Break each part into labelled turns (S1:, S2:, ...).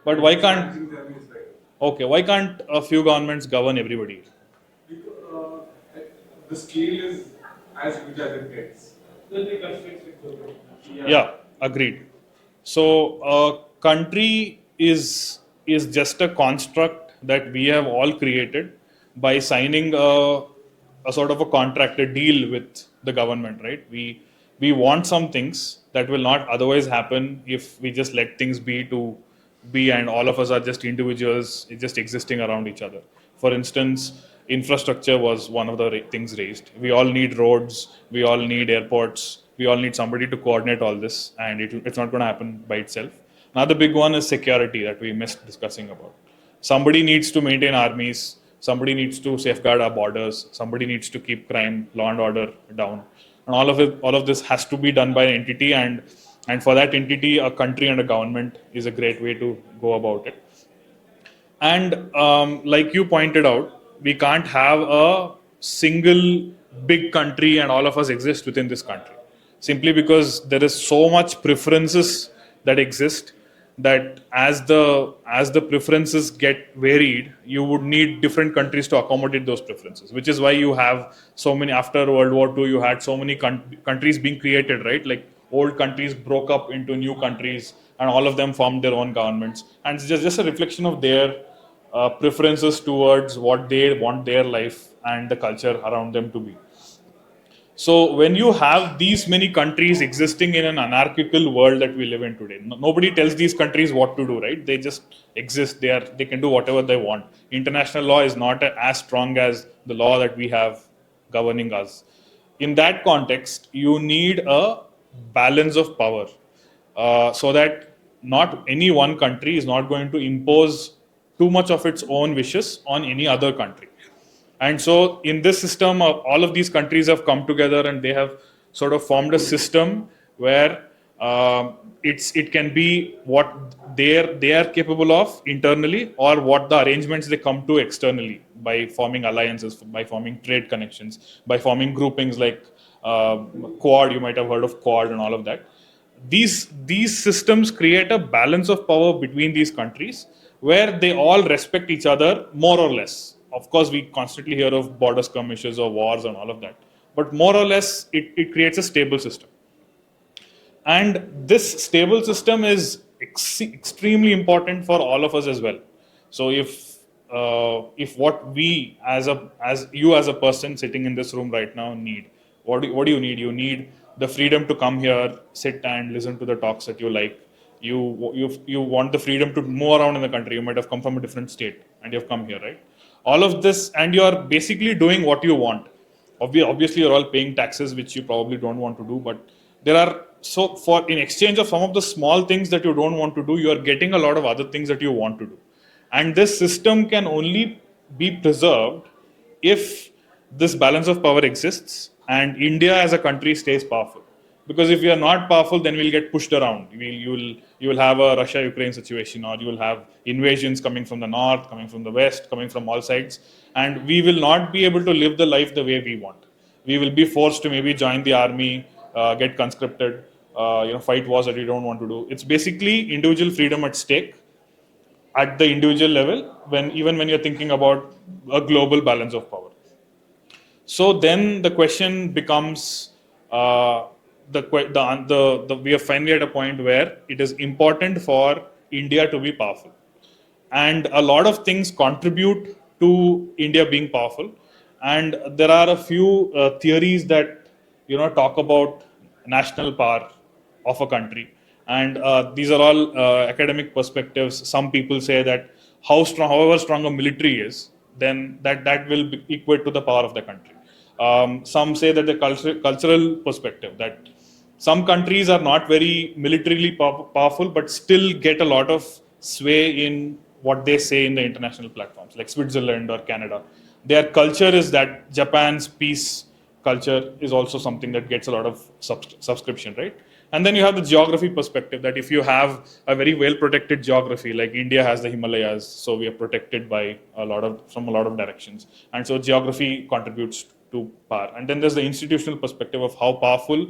S1: But why can't, okay, why can't a few governments govern everybody?
S2: Because the scale is as huge as it gets. Then they constrict it.
S1: Yeah, agreed. So a country is just a construct that we have all created by signing a sort of a contract, a deal with the government, right? We want some things that will not otherwise happen if we just let things be and all of us are just individuals just existing around each other. For instance, infrastructure was one of the things raised. We all need roads, we all need airports, we all need somebody to coordinate all this, and it's not going to happen by itself. Another big one is security that we missed discussing about. Somebody needs to maintain armies, somebody needs to safeguard our borders, somebody needs to keep crime, law and order down, and all of this has to be done by an entity, and for that entity, a country and a government is a great way to go about it. And like you pointed out, we can't have a single big country and all of us exist within this country. Simply because there is so much preferences that exist that as the preferences get varied, you would need different countries to accommodate those preferences. Which is why you have so many after World War II. You had so many countries being created, right? Like old countries broke up into new countries, and all of them formed their own governments. And it's just a reflection of their preferences towards what they want their life and the culture around them to be. So when you have these many countries existing in an anarchical world that we live in today, nobody tells these countries what to do, right? They just exist. They can do whatever they want. International law is not as strong as the law that we have governing us. In that context, you need a balance of power, so that not any one country is not going to impose too much of its own wishes on any other country. And so, in this system, all of these countries have come together and they have sort of formed a system where it can be what they are capable of internally, or what the arrangements they come to externally by forming alliances, by forming trade connections, by forming groupings like Quad. You might have heard of Quad and all of that. These systems create a balance of power between these countries where they all respect each other more or less. Of course, we constantly hear of border skirmishes or wars and all of that, but more or less it creates a stable system. And this stable system is extremely important for all of us as well. So if what we as a person sitting in this room right now need, what do you need? You need the freedom to come here, sit and listen to the talks that you like. You want the freedom to move around in the country. You might have come from a different state and you have come here, right? All of this, and you are basically doing what you want. Obviously, you're all paying taxes, which you probably don't want to do, but there are, so for in exchange of some of the small things that you don't want to do, you are getting a lot of other things that you want to do. And this system can only be preserved if this balance of power exists and India as a country stays powerful. Because if we are not powerful, then we'll get pushed around. You will have a Russia-Ukraine situation, or you will have invasions coming from the north, coming from the west, coming from all sides, and we will not be able to live the life the way we want. We will be forced to maybe join the army, get conscripted, fight wars that we don't want to do. It's basically individual freedom at stake at the individual level, even when you're thinking about a global balance of power. So then the question becomes, we are finally at a point where it is important for India to be powerful, and a lot of things contribute to India being powerful. And there are a few theories that talk about national power of a country, and these are all academic perspectives. Some people say that however strong a military is, then that will equate to the power of the country. Some say that the cultural perspective, that some countries are not very militarily powerful, but still get a lot of sway in what they say in the international platforms, like Switzerland or Canada. Their culture is that Japan's peace culture is also something that gets a lot of subscription, right? And then you have the geography perspective, that if you have a very well protected geography, like India has the Himalayas, so we are protected by from a lot of directions. And so geography contributes to power. And then there's the institutional perspective of how powerful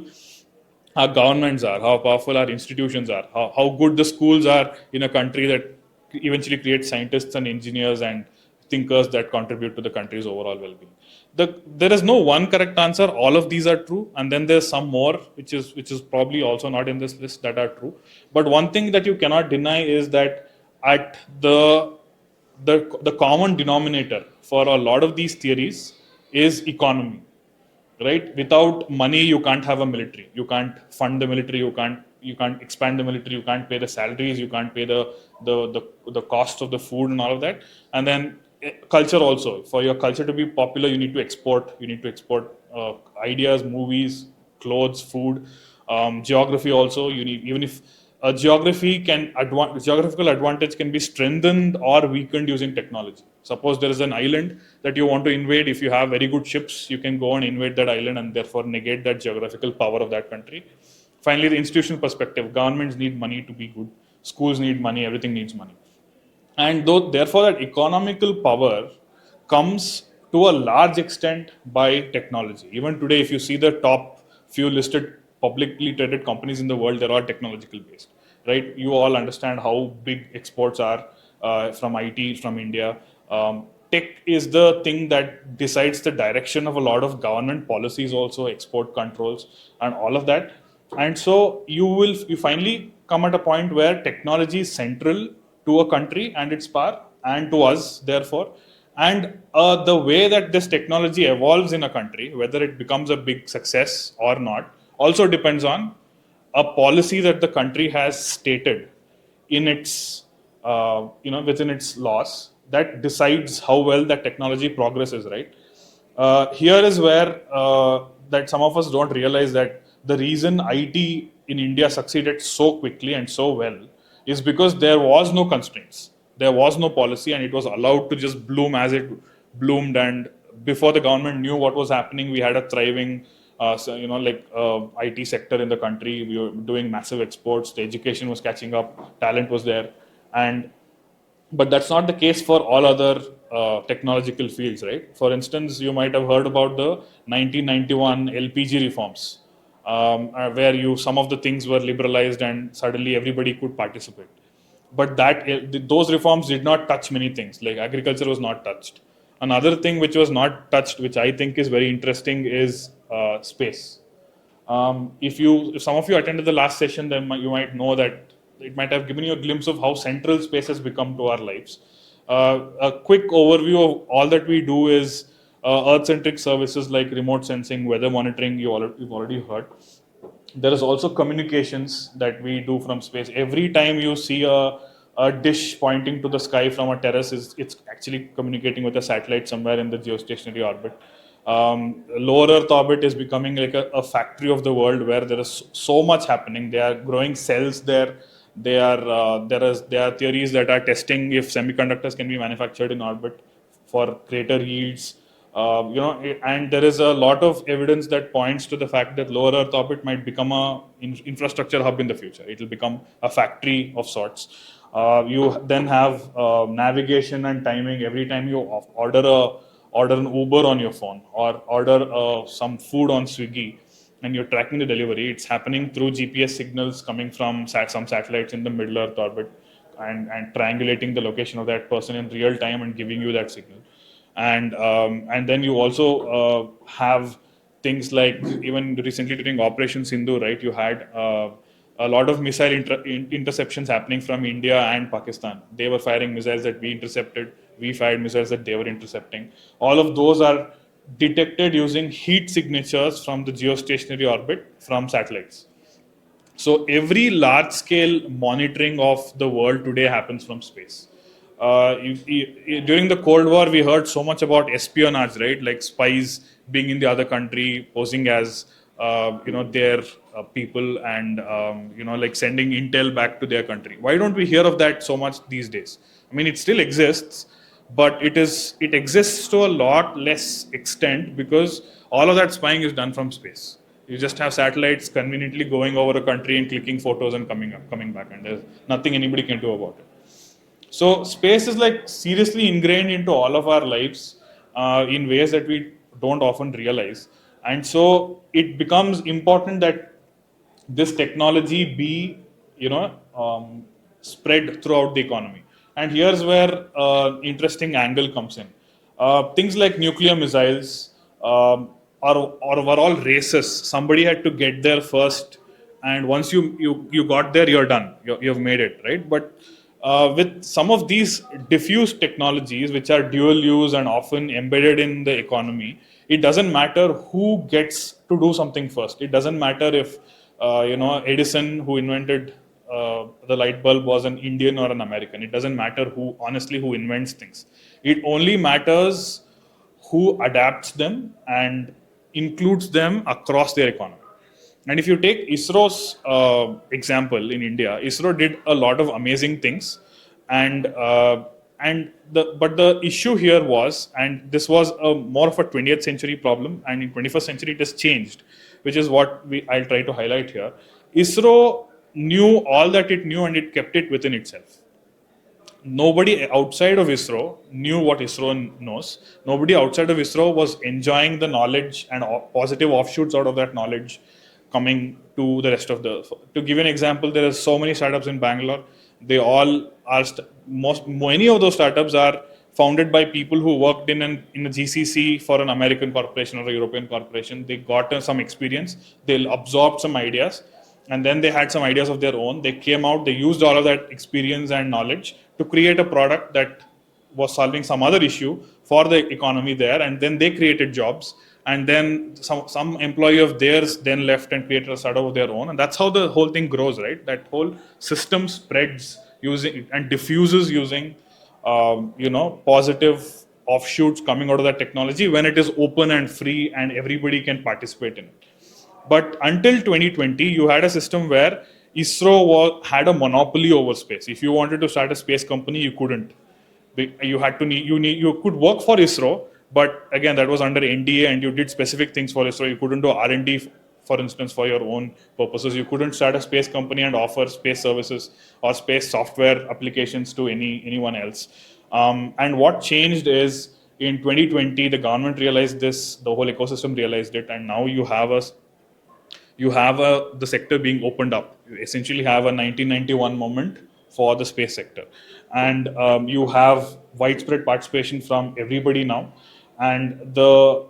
S1: our governments are, how powerful our institutions are, how good the schools are in a country that eventually create scientists and engineers and thinkers that contribute to the country's overall well-being. There is no one correct answer. All of these are true, and then there's some more which is probably also not in this list that are true. But one thing that you cannot deny is that at the common denominator for a lot of these theories is economy, right? Without money, you can't have a military. You can't fund the military. You can't expand the military. You can't pay the salaries. You can't pay the cost of the food and all of that. And then culture also. For your culture to be popular, you need to export. You need to export ideas, movies, clothes, food, geography also. You need, even if geographical advantage can be strengthened or weakened using technology. Suppose there is an island that you want to invade. If you have very good ships, you can go and invade that island and therefore negate that geographical power of that country. Finally, the institutional perspective. Governments need money to be good. Schools need money. Everything needs money. And though, therefore, that economical power comes to a large extent by technology. Even today, if you see the top few listed publicly traded companies in the world, they're all technological based, right? You all understand how big exports are from IT from India. Tech is the thing that decides the direction of a lot of government policies, also export controls and all of that. And so you finally come at a point where technology is central to a country and its power, and to us therefore. And the way that this technology evolves in a country, whether it becomes a big success or not, also depends on a policy that the country has stated in its within its laws, that decides how well that technology progresses, right? Here is where that some of us don't realize that the reason IT in India succeeded so quickly and so well is because there was no constraints, there was no policy, and it was allowed to just bloom as it bloomed. And before the government knew what was happening, we had a thriving, IT sector in the country. We were doing massive exports. The education was catching up. Talent was there, and but that's not the case for all other technological fields, right? For instance, you might have heard about the 1991 LPG reforms, where some of the things were liberalized and suddenly everybody could participate. But those reforms did not touch many things. Like agriculture was not touched. Another thing which was not touched, which I think is very interesting, is space. If some of you attended the last session, then you might know that it might have given you a glimpse of how central space has become to our lives. A quick overview of all that we do is Earth-centric services like remote sensing, weather monitoring. You've already heard. There is also communications that we do from space. Every time you see a dish pointing to the sky from a terrace, it's actually communicating with a satellite somewhere in the geostationary orbit. Lower Earth orbit is becoming like a factory of the world, where there is so much happening. They are growing cells there. There are theories that are testing if semiconductors can be manufactured in orbit for greater yields. And there is a lot of evidence that points to the fact that lower Earth orbit might become a infrastructure hub in the future. It will become a factory of sorts. You then have navigation and timing. Every time you order an Uber on your phone, or order some food on Swiggy, and you're tracking the delivery, it's happening through GPS signals coming from some satellites in the middle Earth orbit, and triangulating the location of that person in real time and giving you that signal. And then you also have things like, even recently during Operation Sindhu, right? You had a lot of missile interceptions happening from India and Pakistan. They were firing missiles that we intercepted. We fired missiles that they were intercepting. All of those are detected using heat signatures from the geostationary orbit from satellites. So every large-scale monitoring of the world today happens from space. During the Cold War, we heard so much about espionage, right? Like spies being in the other country, posing as their people, and like sending intel back to their country. Why don't we hear of that so much these days? I mean, it still exists, but it exists to a lot less extent, because all of that spying is done from space. You just have satellites conveniently going over a country and clicking photos and coming back, and there's nothing anybody can do about it. So space is like seriously ingrained into all of our lives in ways that we don't often realize, and so it becomes important that this technology be spread throughout the economy. And here's where interesting angle comes in. Things like nuclear missiles or were all races. Somebody had to get there first, and once you got there, you're done. You've made it, right? But with some of these diffuse technologies, which are dual use and often embedded in the economy, it doesn't matter who gets to do something first. It doesn't matter if Edison, who invented the light bulb, was an Indian or an American. It doesn't matter who invents things. It only matters who adapts them and includes them across their economy. And if you take ISRO's example in India, ISRO did a lot of amazing things, and but the issue here was, and this was more of a 20th century problem, and in 21st century it has changed, which is what I'll try to highlight here. ISRO knew all that it knew and it kept it within itself. Nobody outside of ISRO knew what ISRO knows. Nobody outside of ISRO was enjoying the knowledge and positive offshoots out of that knowledge coming to the rest of the. To give you an example, there are so many startups in Bangalore. They all are many of those startups are founded by people who worked in a GCC for an American corporation or a European corporation. They got some experience. They absorbed some ideas, and then they had some ideas of their own. They came out, they used all of that experience and knowledge to create a product that was solving some other issue for the economy there, and then they created jobs, and then some employee of theirs then left and created a startup of their own, and that's how the whole thing grows, right? That whole system spreads using and diffuses using positive offshoots coming out of that technology when it is open and free and everybody can participate in it. But until 2020, you had a system where ISRO had a monopoly over space. If you wanted to start a space company, you couldn't. You had to you could work for ISRO, but again, that was under NDA, and you did specific things for ISRO. You couldn't do R&D, for instance, for your own purposes. You couldn't start a space company and offer space services or space software applications to anyone else. And what changed is in 2020, the government realized this, the whole ecosystem realized it, and now the sector being opened up. You essentially have a 1991 moment for the space sector, and you have widespread participation from everybody now. And the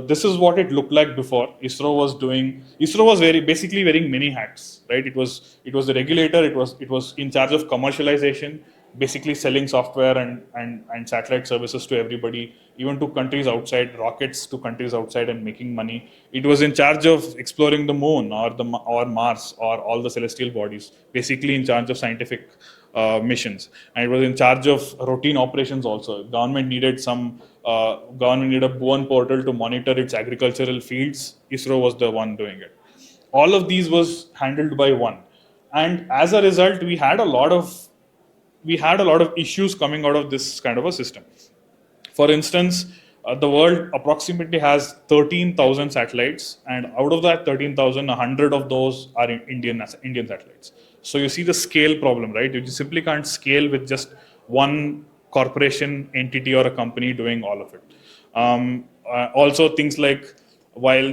S1: this is what it looked like before. ISRO was doing. ISRO was basically wearing many hats, right? It was the regulator. It was in charge of commercialization, basically selling software and satellite services to everybody, even to countries outside, rockets to countries outside, and making money. It was in charge of exploring the moon or Mars or all the celestial bodies, basically in charge of scientific missions, and it was in charge of routine operations also. Government needed a Bhuvan portal to monitor its agricultural fields. ISRO was the one doing it. All of these was handled by one, and as a result, we had a lot of issues coming out of this kind of a system. For instance, the world approximately has 13,000 satellites, and out of that 13,000, 100 of those are Indian satellites. So you see the scale problem, right? You just simply can't scale with just one corporation, entity, or a company doing all of it. Also, things like while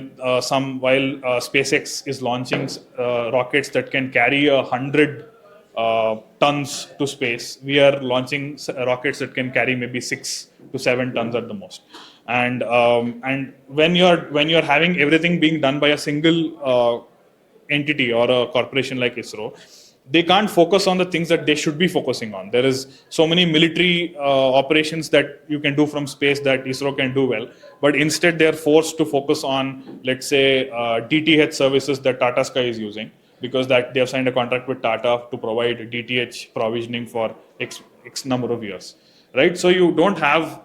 S1: SpaceX is launching rockets that can carry 100 tons to space, we are launching rockets that can carry maybe 6 to 7 tons at the most. And when you're having everything being done by a single entity or a corporation like ISRO, they can't focus on the things that they should be focusing on. There is so many military operations that you can do from space that ISRO can do well, but instead they are forced to focus on, let's say, DTH services that Tata Sky is using, because that they have signed a contract with Tata to provide DTH provisioning for X number of years, right? So you don't have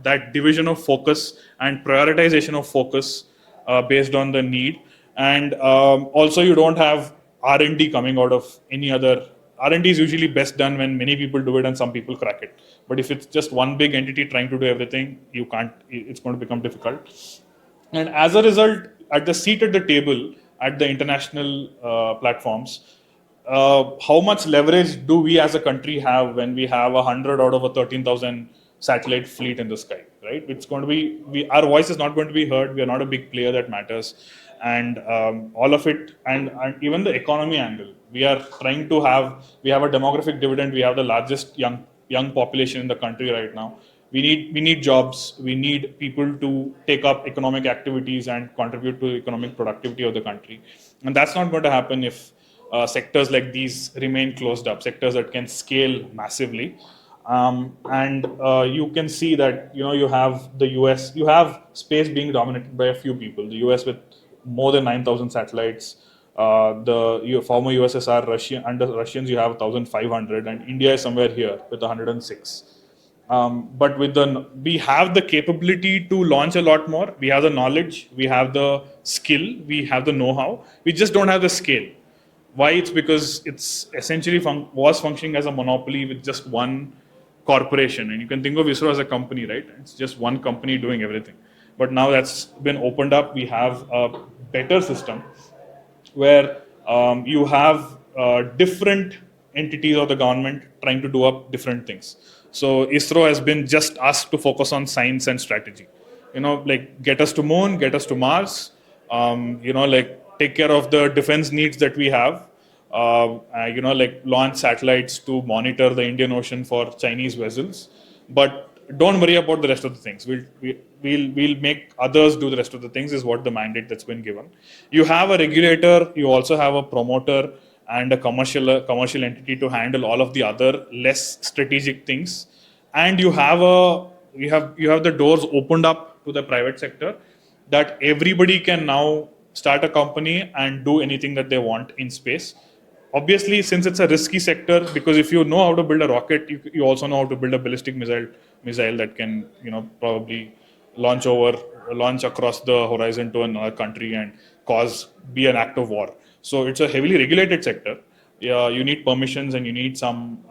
S1: that division of focus and prioritization of focus based on the need, and also you don't have R&D coming out of any other. R&D is usually best done when many people do it and some people crack it. But if it's just one big entity trying to do everything, you can't. It's going to become difficult. And as a result, at the seat at the table at the international platforms, how much leverage do we as a country have when we have 100 out of a 13,000 satellite fleet in the sky, right? It's going to be, our voice is not going to be heard. We are not a big player that matters. And all of it, and even the economy angle, we have a demographic dividend. We have the largest young young population in the country right now. We need jobs. We need people to take up economic activities and contribute to economic productivity of the country, and that's not going to happen if sectors like these remain closed up. Sectors that can scale massively, and you can see that you have the US, you have space being dominated by a few people. The US with more than 9,000 satellites. The former USSR, Russia, under Russians, you have 1,500, and India is somewhere here with 106. But we have the capability to launch a lot more. We have the knowledge, we have the skill, we have the know-how. We just don't have the scale. Why? It's because it's essentially was functioning as a monopoly with just one corporation, and you can think of ISRO as a company, right? It's just one company doing everything. But now that's been opened up. We have a better system where you have different entities of the government trying to do up different things. So ISRO has been just asked to focus on science and strategy. Like get us to moon, get us to Mars. Like take care of the defense needs that we have. Like launch satellites to monitor the Indian Ocean for Chinese vessels. But don't worry about the rest of the things. We'll make others do the rest of the things, is what the mandate that's been given. You have a regulator, you also have a promoter and a commercial entity to handle all of the other less strategic things, and you have the doors opened up to the private sector, that everybody can now start a company and do anything that they want in space. Obviously, since it's a risky sector, because if you know how to build a rocket, you also know how to build a ballistic missile that can probably launch across the horizon to another country and be an act of war. So it's a heavily regulated sector. Yeah, you need permissions and you need some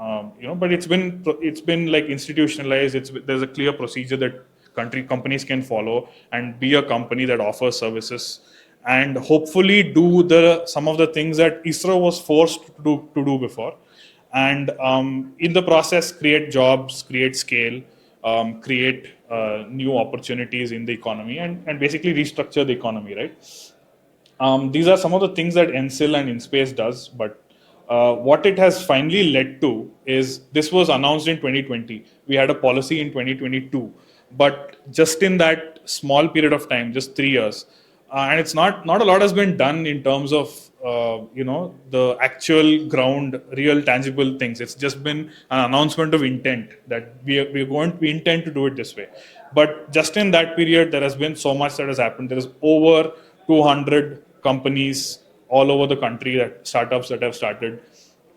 S1: but it's been like institutionalized. There's a clear procedure that companies can follow and be a company that offers services, and hopefully do some of the things that ISRO was forced to do before, and in the process create jobs, create scale, create new opportunities in the economy, and basically restructure the economy, right? These are some of the things that NSIL and InSpace does, but what it has finally led to is, this was announced in 2020. We had a policy in 2022, but just in that small period of time, just 3 years, and it's not a lot has been done in terms of the actual ground, real tangible things. It's just been an announcement of intent that we intend to do it this way. But just in that period, there has been so much that has happened. There is over 200 companies all over the country, that startups that have started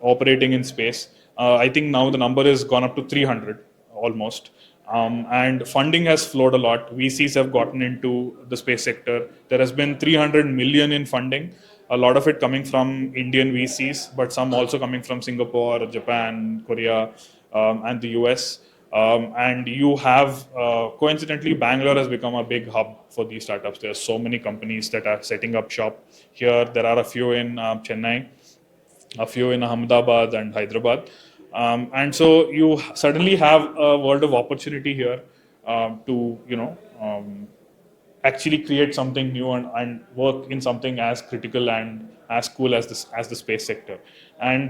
S1: operating in space. I think now the number has gone up to 300 almost. And funding has flowed a lot. VCs have gotten into the space sector. There has been 300 million in funding, a lot of it coming from Indian VCs, but some also coming from Singapore, Japan, Korea, and the US. And you have, coincidentally, Bangalore has become a big hub for these startups. There are so many companies that are setting up shop here. There are a few in Chennai, a few in Ahmedabad and Hyderabad. And so you suddenly have a world of opportunity here to, actually create something new and work in something as critical and as cool as the space sector. And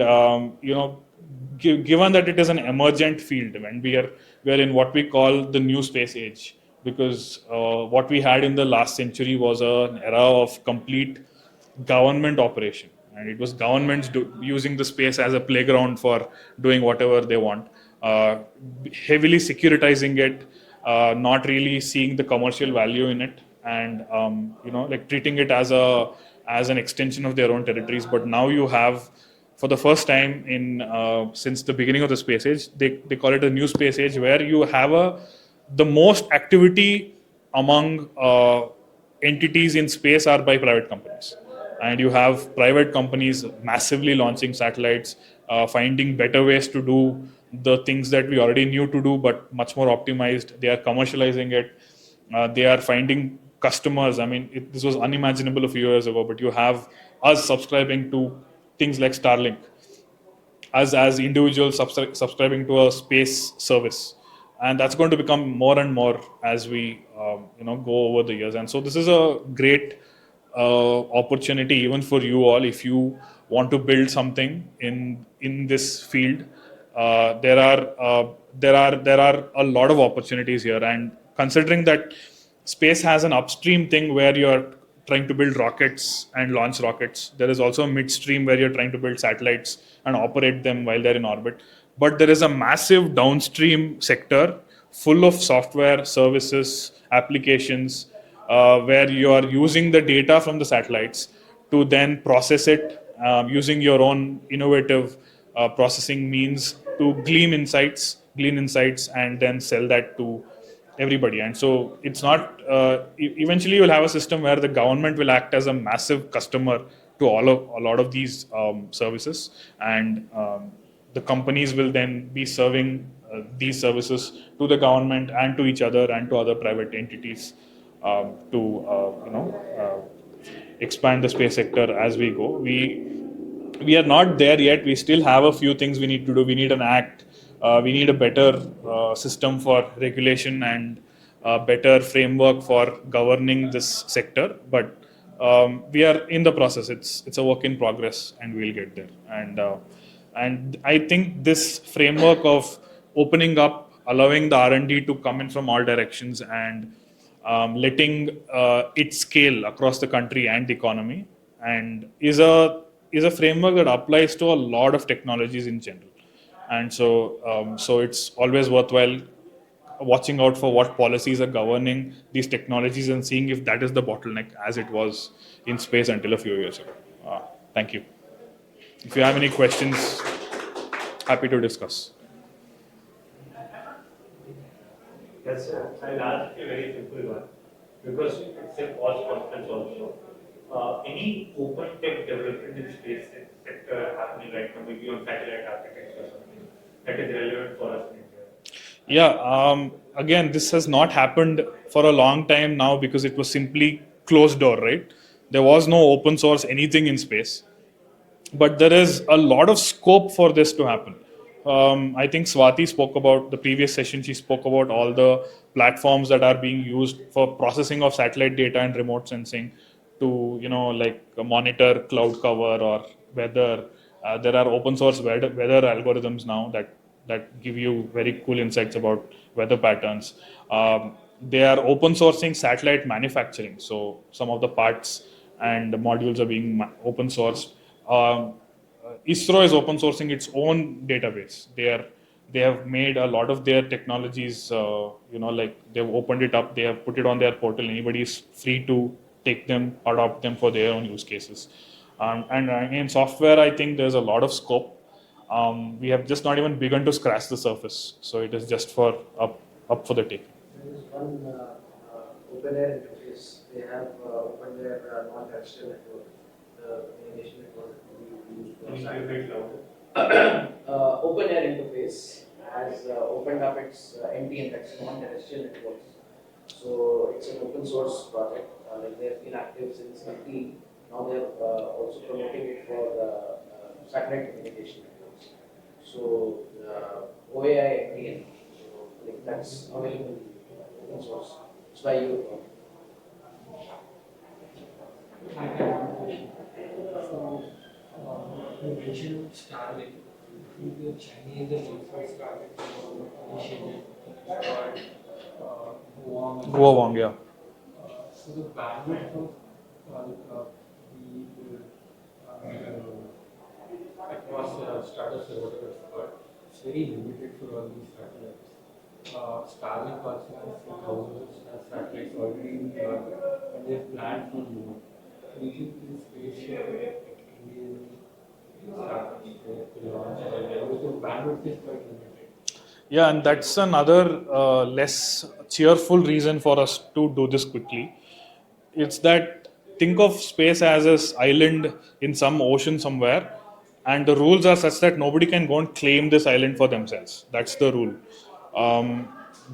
S1: given that it is an emergent field, and we are in what we call the new space age, because what we had in the last century was an era of complete government operation, and it was governments using the space as a playground for doing whatever they want, heavily securitizing it, not really seeing the commercial value in it, and like treating it as an extension of their own territories. But now you have, for the first time in since the beginning of the space age, they call it a new space age, where you have the most activity among entities in space are by private companies. And you have private companies massively launching satellites, finding better ways to do the things that we already knew to do, but much more optimized. They are commercializing it. They are finding customers. I mean, this was unimaginable a few years ago, but you have us subscribing to things like Starlink, as individuals subscribing to a space service, and that's going to become more and more as we go over the years. And so this is a great opportunity even for you all, if you want to build something in this field. There are a lot of opportunities here, and considering that space has an upstream thing where you're trying to build rockets and launch rockets. There is also a midstream where you're trying to build satellites and operate them while they're in orbit. But there is a massive downstream sector full of software, services, applications, where you are using the data from the satellites to then process it using your own innovative processing means to glean insights, and then sell that to everybody. And so it's not eventually you'll have a system where the government will act as a massive customer to a lot of these services, and the companies will then be serving these services to the government and to each other and to other private entities to expand the space sector as we go. We are not there yet. We still have a few things we need to do. We need an act. We need a better system for regulation and a better framework for governing this sector. But we are in the process. It's a work in progress, and we'll get there. And I think this framework of opening up, allowing the R&D to come in from all directions, and letting it scale across the country and the economy, and is a framework that applies to a lot of technologies in general. And so it's always worthwhile watching out for what policies are governing these technologies and seeing if that is the bottleneck as it was in space until a few years ago. Thank you. If you have any questions, happy to discuss.
S3: Yes, sir. I'll ask a very simple one because it's a cost conference also. Any open tech development in space sector happening right now, maybe on satellite architecture or something that is relevant for us in India?
S1: Yeah, again, this has not happened for a long time now because it was simply closed door, right? There was no open source anything in space. But there is a lot of scope for this to happen. I think Swati spoke about the previous session. She spoke about all the platforms that are being used for processing of satellite data and remote sensing to, like monitor cloud cover or weather. There are open source weather algorithms now that give you very cool insights about weather patterns. They are open sourcing satellite manufacturing. So some of the parts and the modules are being open sourced. ISRO is open sourcing its own database. They have made a lot of their technologies, like they've opened it up, they have put it on their portal. Anybody is free to take them, adopt them for their own use cases. And in software, I think there's a lot of scope. We have just not even begun to scratch the surface. So it is just for up for the taking.
S4: There is one open air interface. They have opened their non-terrestrial network, the communication network we use for satellite. Open air interface has opened up its NTN, that's non-terrestrial networks. So it's an open source project. Like they've been active since 2019. Now they're also promoting it for satellite communication networks. So OAI NTN, so like that's available open source. It's by you.
S5: So, you mentioned Starlink. I think the Chinese and also Starlink initiative called
S1: Guowang, yeah.
S5: So the bandwidth of the atmosphere, stratosphere, whatever it's called, it's very limited for all these satellites. Starlink also has thousands of satellites already in the orbit, and they've planned for more. Do you think in space Indian startups they launch because the bandwidth is quite limited?
S1: Yeah, and that's another less cheerful reason for us to do this quickly. It's that think of space as this island in some ocean somewhere, and the rules are such that nobody can go and claim this island for themselves. That's the rule.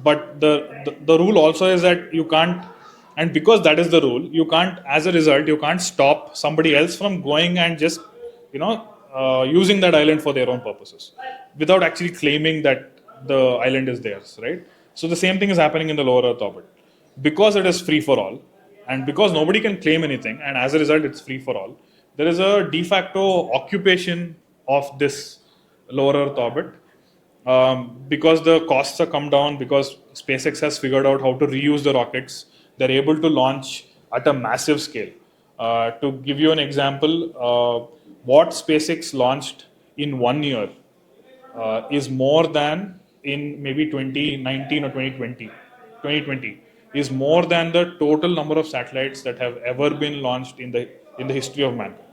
S1: But the rule also is that you can't, and because that is the rule, you can't, as a result, you can't stop somebody else from going and just, using that island for their own purposes without actually claiming that the island is theirs, right? So the same thing is happening in the lower Earth orbit. Because it is free for all, and because nobody can claim anything, and as a result it's free for all, there is a de facto occupation of this lower Earth orbit, because the costs are come down, because SpaceX has figured out how to reuse the rockets, they're able to launch at a massive scale. To give you an example, what SpaceX launched in 1 year is more than in maybe 2019 or 2020. 2020 is more than the total number of satellites that have ever been launched in the history of mankind.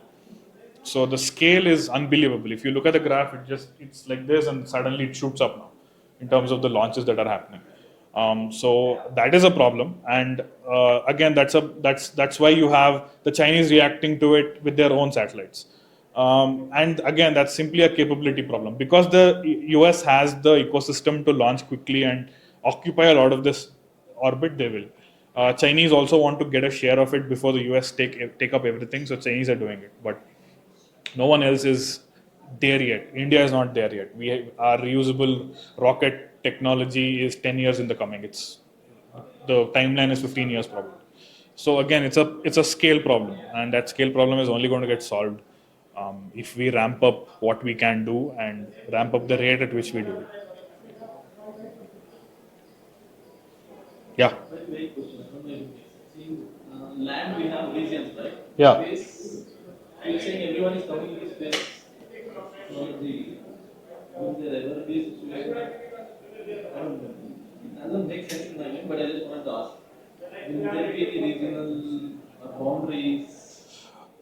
S1: So the scale is unbelievable. If you look at the graph, it's like this, and suddenly it shoots up now in terms of the launches that are happening. So that is a problem, and again, that's why you have the Chinese reacting to it with their own satellites. And again, that's simply a capability problem because the US has the ecosystem to launch quickly and occupy a lot of this orbit. They will. Chinese also want to get a share of it before the US take up everything. So Chinese are doing it, but no one else is there yet. India is not there yet. Our reusable rocket technology is 10 years in the coming. The timeline is 15 years probably. So again, it's a scale problem, and that scale problem is only going to get solved if we ramp up what we can do and ramp up the rate at which we do it. Yeah.
S6: Very question. I don't know if see, land we have regions, right?
S1: Yeah.
S6: Space, you're saying everyone is coming to space technology. Will there ever be a situation I don't know. It doesn't make sense in my mind, but I just wanted to ask. Will there be any regional boundaries?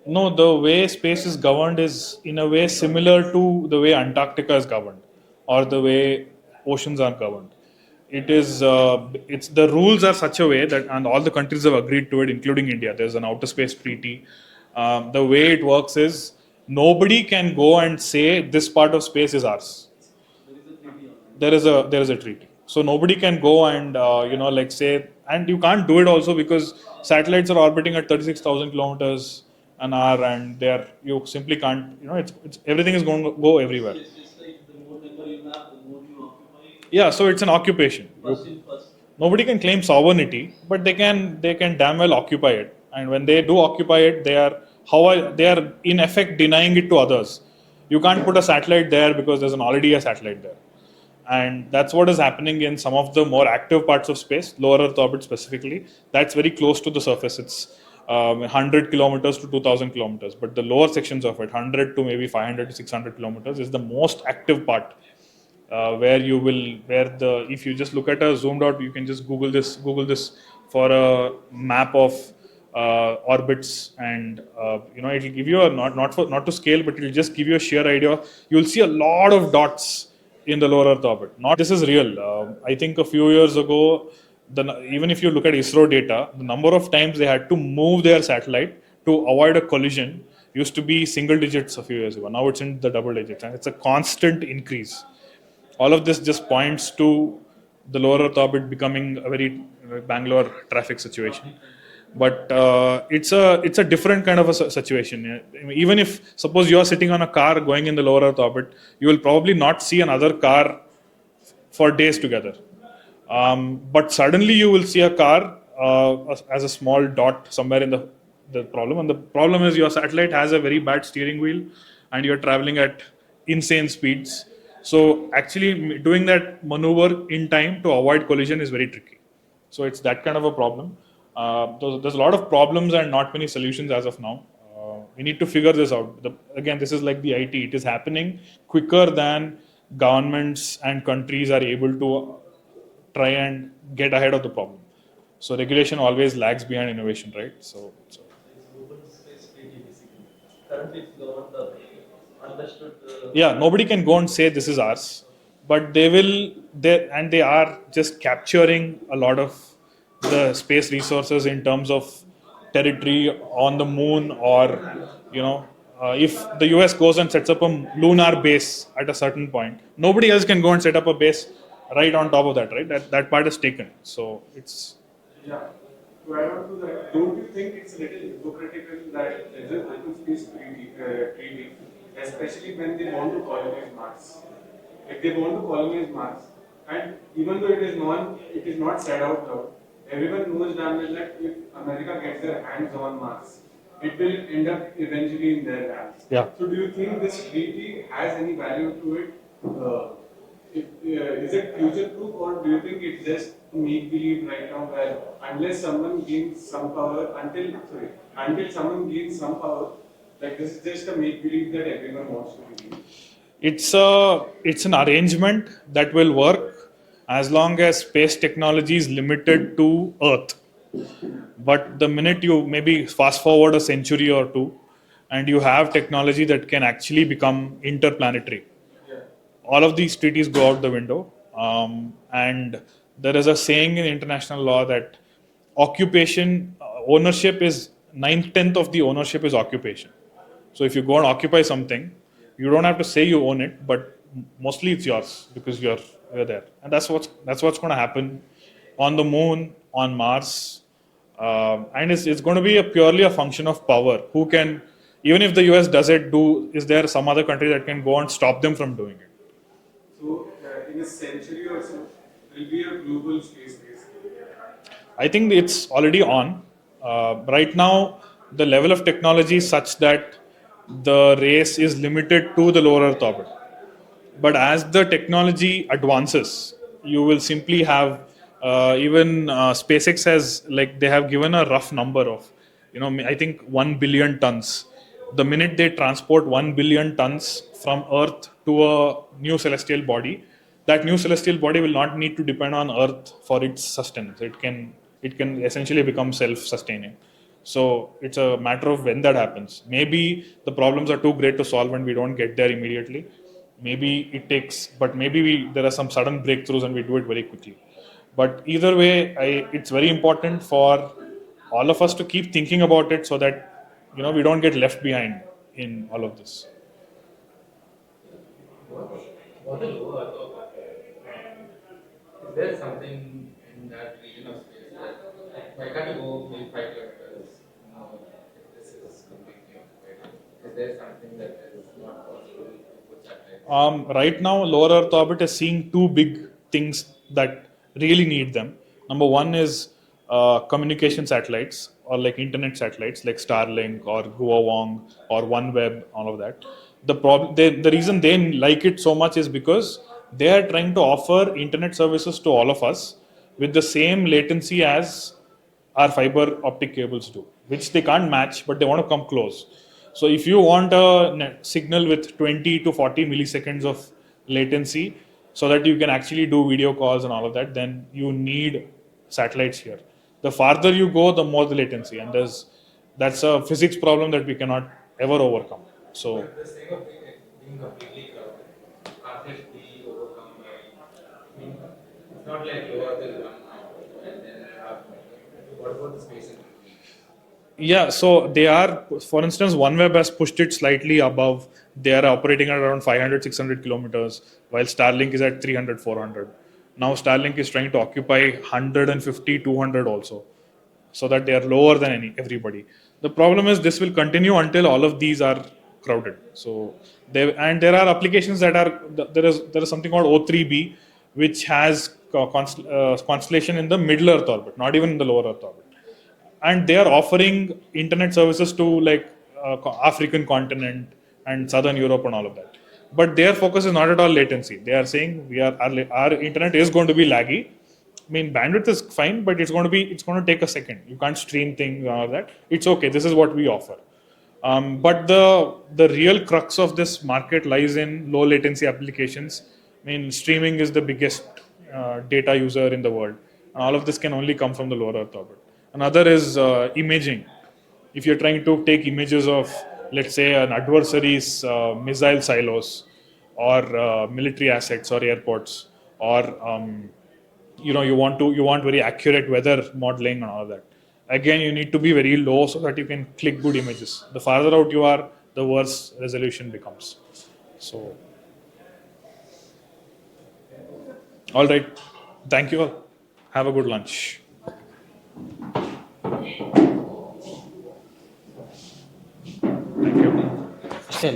S1: No, the way space is governed is in a way similar to the way Antarctica is governed, or the way oceans are governed. It's the rules are such a way that, and all the countries have agreed to it, including India. There's an outer space treaty. The way it works is nobody can go and say this part of space is ours. There is a treaty, so nobody can go and like say, and you can't do it also because satellites are orbiting at 36,000 kilometers an hour, and you simply can't, it's everything is going to go everywhere.
S6: It's just like the more number you have, the more you occupy.
S1: Yeah, so it's an occupation.
S6: First in first.
S1: Nobody can claim sovereignty, but they can damn well occupy it, and when they do occupy it, they are in effect denying it to others. You can't put a satellite there because there's already a satellite there, and that's what is happening in some of the more active parts of space, lower Earth orbit specifically. That's very close to the surface. It's 100 kilometers to 2,000 kilometers, but the lower sections of it, 100 to maybe 500 to 600 kilometers, is the most active part. Where if you just look at a zoomed out, you can just Google this for a map of orbits, and it'll give you a not to scale, but it'll just give you a sheer idea. You'll see a lot of dots in the lower Earth orbit. Not this is real. I think a few years ago, even if you look at ISRO data, the number of times they had to move their satellite to avoid a collision used to be single digits a few years ago. Now it's in the double digits, and it's a constant increase. All of this just points to the lower Earth orbit becoming a very Bangalore traffic situation. But it's a different kind of a situation. Even if suppose you are sitting on a car going in the lower Earth orbit, you will probably not see another car for days together. But suddenly you will see a car as a small dot somewhere in the problem. And the problem is your satellite has a very bad steering wheel, and you're traveling at insane speeds. So actually doing that maneuver in time to avoid collision is very tricky. So it's that kind of a problem. There's a lot of problems and not many solutions as of now. We need to figure this out. Again, this is like the IT. It is happening quicker than governments and countries are able to try and get ahead of the problem. So regulation always lags behind innovation, right? So
S6: It's open space treaty basically. Currently it's governed understood.
S1: yeah, nobody can go and say this is ours, but they are just capturing a lot of the space resources in terms of territory on the moon, or if the US goes and sets up a lunar base at a certain point, nobody else can go and set up a base right on top of that, right? That part is taken. So it's
S2: Yeah. To add on to that, don't you think it's a little hypocritical that there's an open space treaty, especially when they want to colonize Mars? If they want to colonize Mars, and even though it is not said out loud, everyone knows damn well that if America gets their hands on Mars, it will end up eventually in their hands.
S1: Yeah.
S2: So do you think this treaty has any value to it? Is it future proof, or do you think it's just make believe right now, where unless someone gains some power, until someone gains some power, like this is just a make believe that everyone wants to believe?
S1: It's an arrangement that will work as long as space technology is limited to Earth. But the minute you maybe fast forward a century or two, and you have technology that can actually become interplanetary,
S2: Yeah.
S1: all of these treaties go out the window. And there is a saying in international law that occupation, ownership is 9/10 of the ownership is occupation. So if you go and occupy something, you don't have to say you own it, but mostly it's yours because you're there, and that's what's going to happen on the moon, on Mars, and it's going to be a purely a function of power. Who can, even if the US does it, is there some other country that can go and stop them from doing it?
S2: So in a century or so, there will be a global space race.
S1: I think it's already on. Right now, the level of technology is such that the race is limited to the lower Earth orbit. But as the technology advances, you will simply have even SpaceX has, like, they have given a rough number of, I think 1 billion tons. The minute they transport 1 billion tons from Earth to a new celestial body, that new celestial body will not need to depend on Earth for its sustenance. It can essentially become self-sustaining. So it's a matter of when that happens. Maybe the problems are too great to solve and we don't get there immediately. Maybe it takes, but maybe there are some sudden breakthroughs and we do it very quickly. But either way, it's very important for all of us to keep thinking about it so that we don't get left behind in all of this.
S5: What a low Earth orbit. Is there something in that region of space that why can't you go maybe 5 kilometers? If this is completely occupied. Is there something that is not possible to put satellites?
S1: Right now, lower Earth orbit is seeing two big things that really need them. Number one is communication satellites or like internet satellites like Starlink or Guowong or OneWeb, all of that. The reason they like it so much is because they are trying to offer internet services to all of us with the same latency as our fiber optic cables do, which they can't match, but they want to come close. So if you want a signal with 20 to 40 milliseconds of latency, so that you can actually do video calls and all of that, then you need satellites here. The farther you go, the more the latency, and that's a physics problem that we cannot ever overcome. So
S5: But the same of being completely crowded, can't it be overcome by, I mean, it's not like low Earth is one now, and then what about the space in between?
S1: yeah, so they are, for instance, OneWeb has pushed it slightly above. They are operating at around 500, 600 kilometers, while Starlink is at 300, 400. Now Starlink is trying to occupy 150, 200 also, so that they are lower than everybody. The problem is this will continue until all of these are crowded. So there are applications that are, there is something called O3b, which has constellation in the middle Earth orbit, not even in the lower Earth orbit, and they are offering internet services to like African continent and Southern Europe and all of that. But their focus is not at all latency. They are saying our internet is going to be laggy. I mean, bandwidth is fine, but it's going to take a second. You can't stream things and all that. It's okay. This is what we offer. But the real crux of this market lies in low latency applications. I mean, streaming is the biggest data user in the world, and all of this can only come from the lower Earth orbit. Another is imaging. If you're trying to take images of, let's say, an adversary's missile silos or military assets or airports, or you want very accurate weather modeling and all that. Again, you need to be very low so that you can click good images. The farther out you are, the worse resolution becomes. So, all right. Thank you all. Have a good lunch. Thank you. Stay.